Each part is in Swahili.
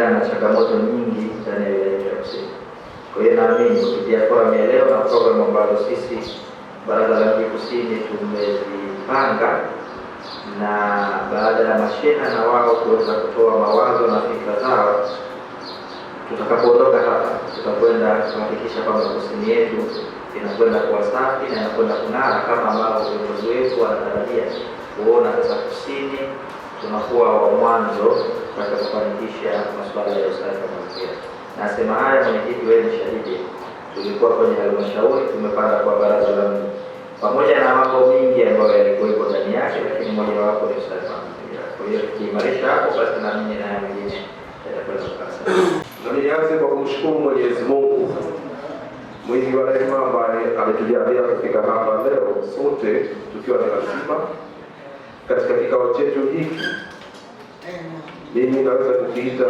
kukabiliana na changamoto nyingi ndani ya wilaya ya Kusini. Kwa hiyo naamini kupitia forum ya leo na program ambazo sisi Baraza la Mji Kusini tumezipanga, na baada ya masheha na wao kuweza kutoa mawazo na fikra zao, tutakapoondoka hapa tutakwenda kuhakikisha kwamba Kusini yetu inakwenda kuwa safi na inakwenda kung'ara kama ambavyo viongozi wetu wanatarajia kuona sasa Kusini tunakuwa wa mwanzo katika kufanikisha masuala ya usafi wa mazingira. Nasema haya mwenyekiti, wewe ni shahidi, tulikuwa kwenye halmashauri tumepanda kwa baraza la mji pamoja na mambo mengi ambayo yalikuwepo ndani yake, lakini moja wapo ni usafi wa mazingira. Kwa hiyo tukiimarisha hapo, basi na mimi na haya mengine yatakwenda kukaa sawa. Na nianze kwa kumshukuru Mwenyezi Mungu mwingi wa rehema ambaye ametujalia kufika hapa leo sote tukiwa na lazima katika kikao chetu hiki. Mimi naweza kukiita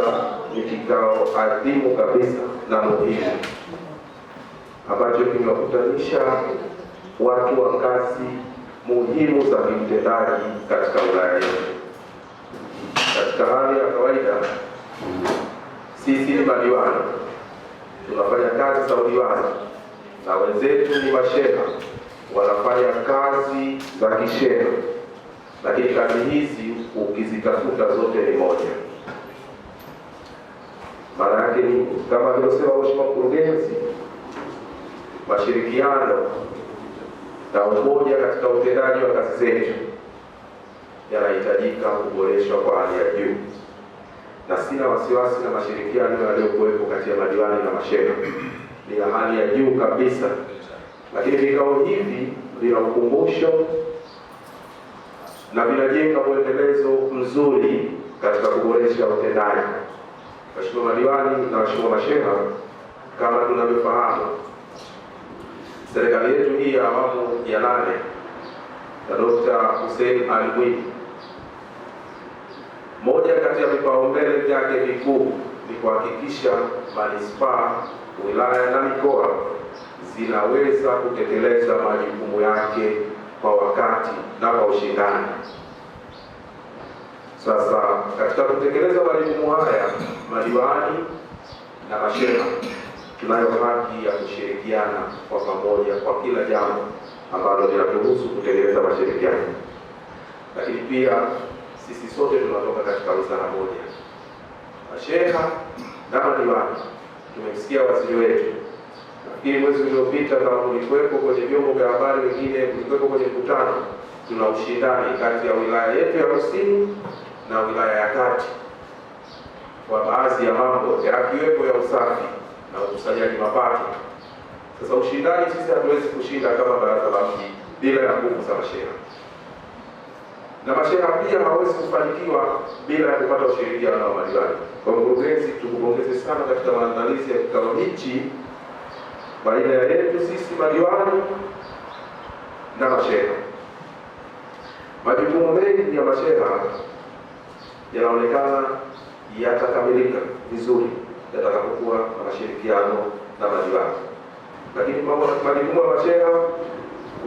ni kikao adhimu kabisa na muhimu ambacho kimewakutanisha watu wa ngazi muhimu za kiutendaji katika wilaya yetu. Katika hali ya kawaida sisi ni madiwani, tunafanya kazi za udiwani na wenzetu ni masheha wanafanya kazi za kisheha, lakini kazi hizi ukizitafuta zote ni moja. Maana yake ni kama alivyosema Mheshimiwa Mkurugenzi, mashirikiano na umoja katika utendaji wa kazi zetu yanahitajika kuboreshwa kwa hali ya juu, na sina wasiwasi na mashirikiano yaliyokuwepo kati ya madiwani na masheha ni ya hali ya juu kabisa. Lakini vikao hivi vina ukumbusho na vinajenga mwendelezo mzuri katika kuboresha utendaji. Mheshimiwa madiwani na Mheshimiwa masheha, kama tunavyofahamu, serikali yetu hii ya awamu ya 8 ya Dr. Hussein Ali Mwinyi, moja kati ya vipaumbele vyake vikuu ni kuhakikisha manispaa, wilaya na mikoa zinaweza kutekeleza majukumu yake kwa wakati na kwa ushindani. Sasa katika kutekeleza majukumu haya, madiwani na masheha tunayo haki ya kushirikiana kwa pamoja kwa kila jambo ambalo linatuhusu kutekeleza mashirikiano. Lakini pia sisi sote tunatoka katika wizara moja, masheha na madiwani. Tumemsikia waziri wetu, nafikiri mwezi uliopita kama kulikuwepo kwenye vyombo vya habari, wengine kulikuwepo kwenye mkutano, tuna ushindani kati ya wilaya yetu ya Kusini na wilaya ya Kati kwa baadhi ya mambo yakiwepo ya usafi na ukusanyaji mapato. Sasa ushindani sisi hatuwezi kushinda kama baraza la mji bila ya nguvu za masheha, na masheha pia hawezi kufanikiwa bila ya kupata ushirikiano wa madiwani. Kwa mkurugenzi, tukupongeze sana katika maandalizi ya kikao hichi baina ya yetu sisi madiwani na masheha. Majukumu mengi ya masheha yanaonekana yatakamilika vizuri yatakapokuwa na mashirikiano na madiwani, lakini majukumu ya masheha,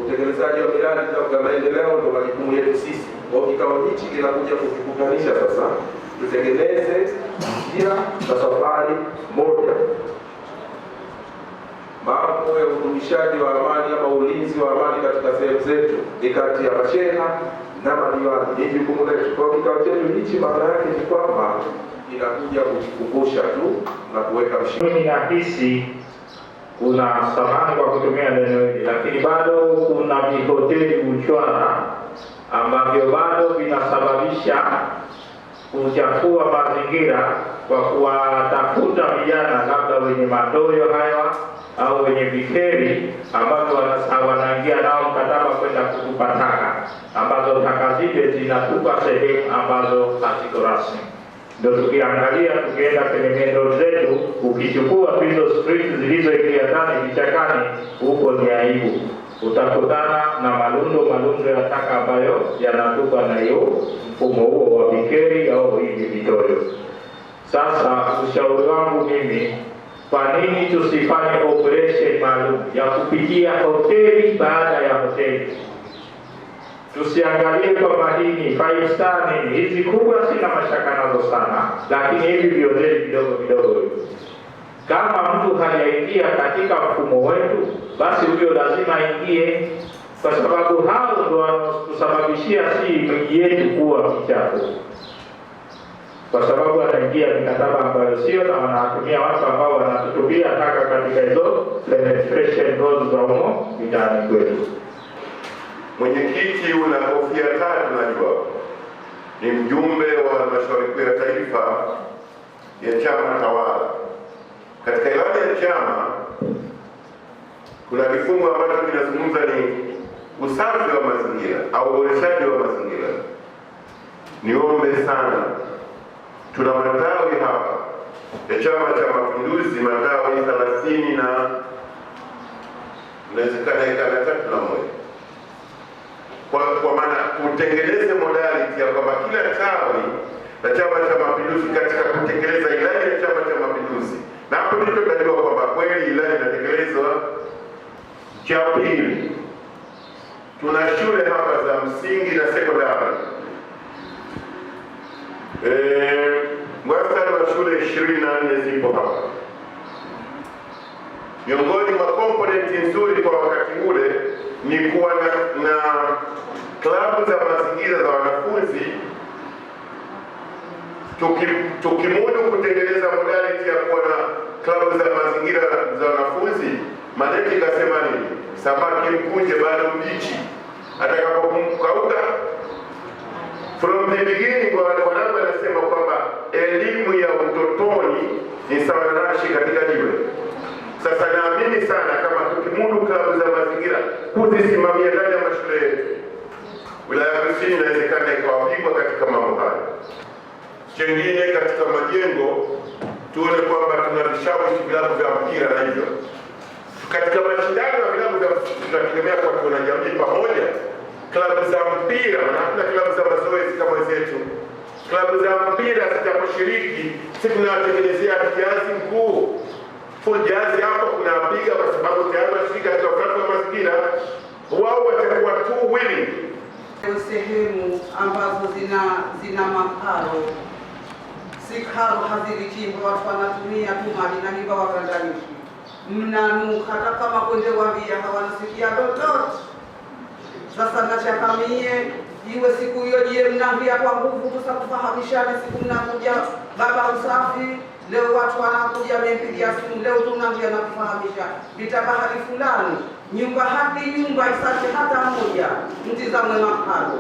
utekelezaji wa miradi za maendeleo ndio majukumu yetu sisi. Kwa kikao hichi kinakuja kutukutanisha sasa tutengeneze njia na safari moja. Mambo ya udumishaji wa amani ama ulinzi wa amani katika sehemu zetu ni kati ya masheha na madiwani, ni jukumu letu. Kwa kikao chetu hichi maana yake ni kwamba inakuja kujikumbusha tu na kuweka mshikamano. Mimi nahisi kuna samani kwa kutumia neno hili, lakini bado kuna vihoteli uchwara ambavyo bado vinasababisha kuchafua mazingira kwa kuwatafuta vijana labda wenye madoyo haya au wenye vikeri ambavyo wanaingia nao mkataba kwenda kutupa taka, ambazo taka zile zinatupa sehemu ambazo haziko rasmi. Ndio tukiangalia tukienda kwenye mendo zetu, ukichukua hizo street zilizoingia ndani vichakani, huko ni aibu. Utakutana na malundo ya taka ambayo yanatupa na hiyo mfumo huo wa vikeri au hivi vitoyo. Sasa ushauri wangu mimi, kwa nini tusifanye operation maalum ya kupitia hoteli baada ya hoteli? tusiangalie kwamba hii ni 5 star nini. Hizi kubwa sina mashaka nazo sana, lakini hivi vihoteli vidogo vidogo, kama mtu hajaingia katika mfumo wetu, basi huyo lazima aingie, kwa sababu hao ndio wanatusababishia si miji yetu kuwa michafu, kwa sababu wanaingia mikataba ambayo sio, na wanatumia watu ambao wanatutupia taka katika hizo penetration roads za humo mitaani kwetu. Mwenyekiti una kofia tatu, najua ni mjumbe wa halmashauri kuu ya taifa ya chama tawala. Katika ilani ya chama kuna kifungu ambacho kinazungumza ni usafi wa mazingira au uboreshaji wa mazingira. Niombe sana, tuna matawi hapa ya Chama cha Mapinduzi, matawi 30 na inawezekana 31. Kwa maana kutengeneze modality ya kwamba kila tawi la Chama cha Mapinduzi katika kutekeleza ilani ya Chama cha Mapinduzi, na hapo ndipo tunajua kwamba kweli ilani inatekelezwa. Cha pili, tuna shule hapa za msingi na sekondari. Wastani wa shule 24 zipo hapa. Miongoni mwa komponenti nzuri kwa wakati ule ni kuwa na klabu za mazingira za wanafunzi. Tukimudu kutengeneza modality ya kuwa na klabu za mazingira za wanafunzi, maneti kasema nini? Samaki mkunje bado mbichi, atakapokauka. From the beginning, wanangu anasema kwamba elimu ya utotoni ni sawa na rashi katika jiwe. Sasa naamini sana kama tukimudu klabu za mazingira kuzisimamia ndani ya mashule yetu, wilaya Kusini inawezekana ikawapigwa katika mambo haya. Chengine katika majengo tuone kwamba tunashawishi vilabu vya mpira, na hivyo katika mashindano ya vilabu vya tunategemea kwa kuna jamii pamoja, klabu za mpira, na hakuna klabu za mazoezi kama zetu. Klabu za mpira zitaposhiriki, sisi tunawatengenezea kiasi mkuu full jazi hapo, kunapiga kwa sababu tayari washirika katika usafi wa mazingira, wao watakuwa tu willing. Sehemu ambazo zina makaro, si karo hazilichimbwa, watu wanatumia tu maji na hiva wakandanishi, mnanuka, hata kama kwende wambia hawanasikia dototi. Sasa nachakamie iwe siku hiyo je mnaambia kwa nguvu kusakufahamishana, siku mnakuja baba usafi, leo watu wanakuja mpigia simu, leo tunaambia na kufahamisha vitabahari fulani, nyumba hadi nyumba isache hata moja, mtizamwe makaro.